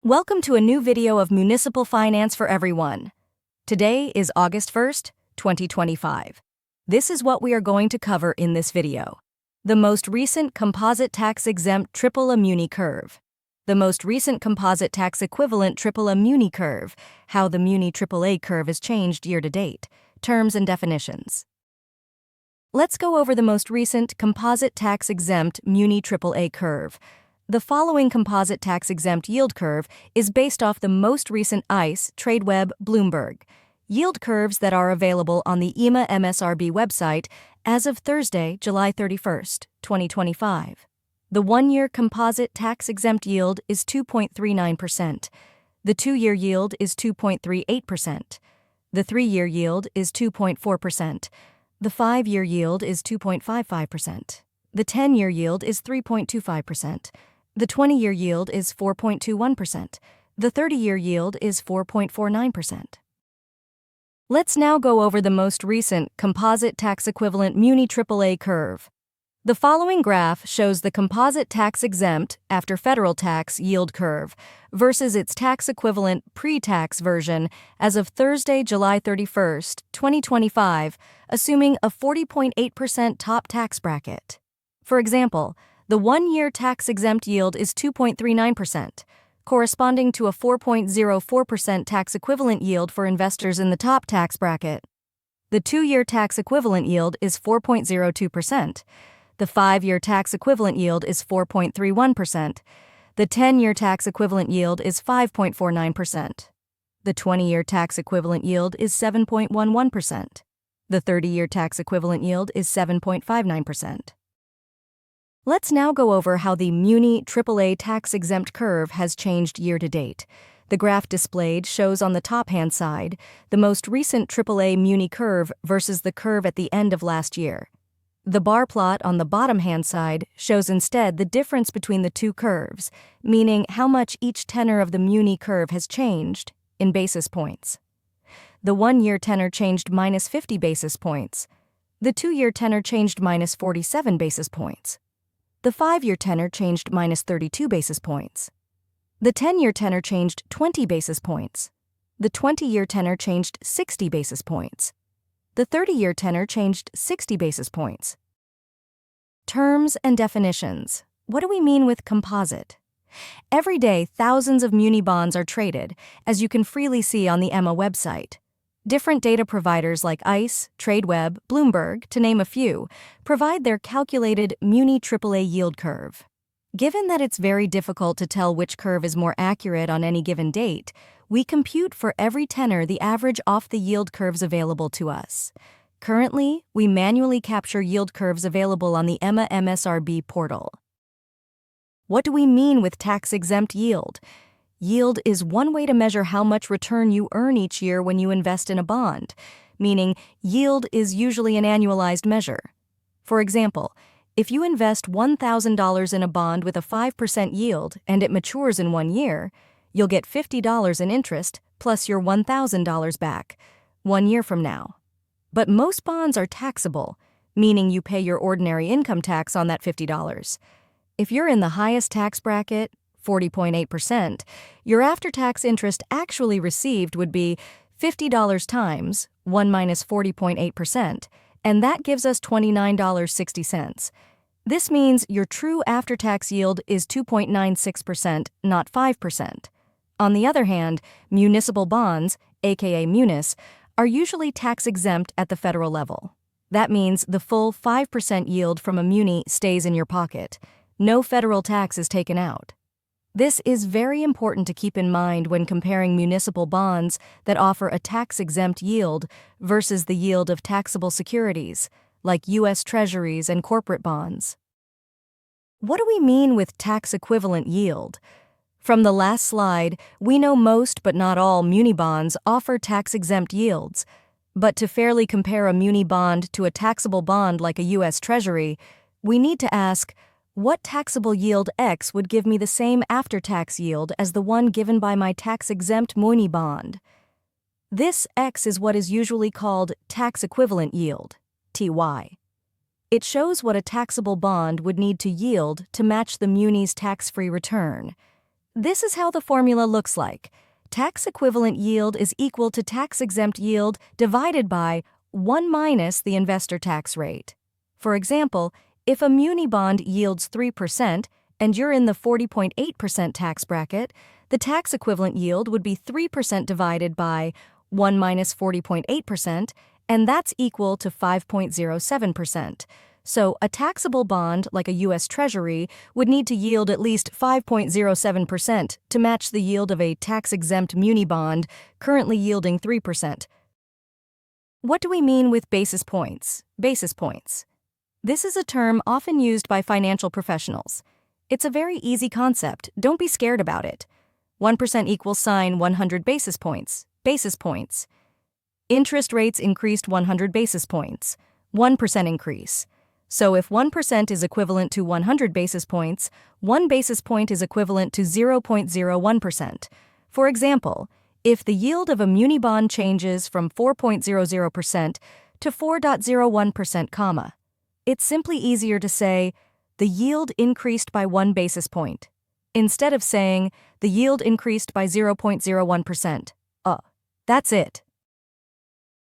Welcome to a new video of Municipal Finance for Everyone. Today is August 1st, 2025. This is what we are going to cover in this video. The most recent composite tax-exempt AAA muni curve. The most recent composite tax-equivalent AAA muni curve. How the muni AAA curve has changed year to date. Terms and definitions. Let's go over the most recent composite tax-exempt muni AAA curve. The following composite tax-exempt yield curve is based off the most recent ICE, Tradeweb, Bloomberg yield curves that are available on the aaa-MSRB website as of Thursday, July 31st, 2025. The one-year composite tax-exempt yield is 2.39%. The two-year yield is 2.38%. The three-year yield is 2.4%. The five-year yield is 2.55%. The 10-year yield is 3.25%. The 20-year yield is 4.21%. The 30-year yield is 4.49%. Let's now go over the most recent composite tax-equivalent muni AAA curve. The following graph shows the composite tax-exempt after federal tax yield curve versus its tax-equivalent pre-tax version as of Thursday, July 31st, 2025, assuming a 40.8% top tax bracket. For example, the one-year tax-exempt yield is 2.39%, corresponding to a 4.04% tax-equivalent yield for investors in the top tax bracket. The two-year tax-equivalent yield is 4.02%. The five-year tax-equivalent yield is 4.31%. The 10-year tax-equivalent yield is 5.49%. The 20-year tax-equivalent yield is 7.11%. The 30-year tax-equivalent yield is 7.59%. Let's now go over how the muni AAA tax-exempt curve has changed year to date. The graph displayed shows on the top-hand side the most recent AAA muni curve versus the curve at the end of last year. The bar plot on the bottom-hand side shows instead the difference between the two curves, meaning how much each tenor of the muni curve has changed in basis points. The one-year tenor changed minus 50 basis points. The two-year tenor changed minus 47 basis points. The five-year tenor changed minus 32 basis points. The 10-year tenor changed 20 basis points. The 20-year tenor changed 60 basis points. The 30-year tenor changed 60 basis points. Terms and definitions. What do we mean with composite? Every day, thousands of muni bonds are traded, as you can freely see on the EMA website. Different data providers like ICE, Tradeweb, Bloomberg, to name a few, provide their calculated muni AAA yield curve. Given that it's very difficult to tell which curve is more accurate on any given date, we compute for every tenor the average off the yield curves available to us. Currently, we manually capture yield curves available on the EMA-MSRB portal. What do we mean with tax-exempt yield? Yield is one way to measure how much return you earn each year when you invest in a bond, meaning yield is usually an annualized measure. For example, if you invest $1,000 in a bond with a 5% yield and it matures in 1 year, you'll get $50 in interest plus your $1,000 back 1 year from now. But most bonds are taxable, meaning you pay your ordinary income tax on that $50. If you're in the highest tax bracket, 40.8%, your after-tax interest actually received would be $50 times 1 minus 40.8%, and that gives us $29.60. This means your true after-tax yield is 2.96%, not 5%. On the other hand, municipal bonds, aka Munis, are usually tax-exempt at the federal level. That means the full 5% yield from a muni stays in your pocket. No federal tax is taken out. This is very important to keep in mind when comparing municipal bonds that offer a tax-exempt yield versus the yield of taxable securities, like U.S. Treasuries and corporate bonds. What do we mean with tax-equivalent yield? From the last slide, we know most but not all muni bonds offer tax-exempt yields. But to fairly compare a muni bond to a taxable bond like a U.S. Treasury, we need to ask, what taxable yield X would give me the same after-tax yield as the one given by my tax-exempt muni bond? This X is what is usually called tax-equivalent yield, TY. It shows what a taxable bond would need to yield to match the muni's tax-free return. This is how the formula looks like. Tax-equivalent yield is equal to tax-exempt yield divided by 1 minus the investor tax rate. For example, if a muni bond yields 3% and you're in the 40.8% tax bracket, the tax-equivalent yield would be 3% divided by 1 minus 40.8%, and that's equal to 5.07%. So a taxable bond like a U.S. Treasury would need to yield at least 5.07% to match the yield of a tax-exempt muni bond currently yielding 3%. What do we mean with basis points? Basis points. This is a term often used by financial professionals. It's a very easy concept. Don't be scared about it. 1% equals sign 100 basis points. Basis points. Interest rates increased 100 basis points. 1% increase. So if 1% is equivalent to 100 basis points, 1 basis point is equivalent to 0.01%. For example, if the yield of a muni bond changes from 4.00% to 4.01%, it's simply easier to say, the yield increased by 1 basis point, instead of saying, the yield increased by 0.01%. That's it.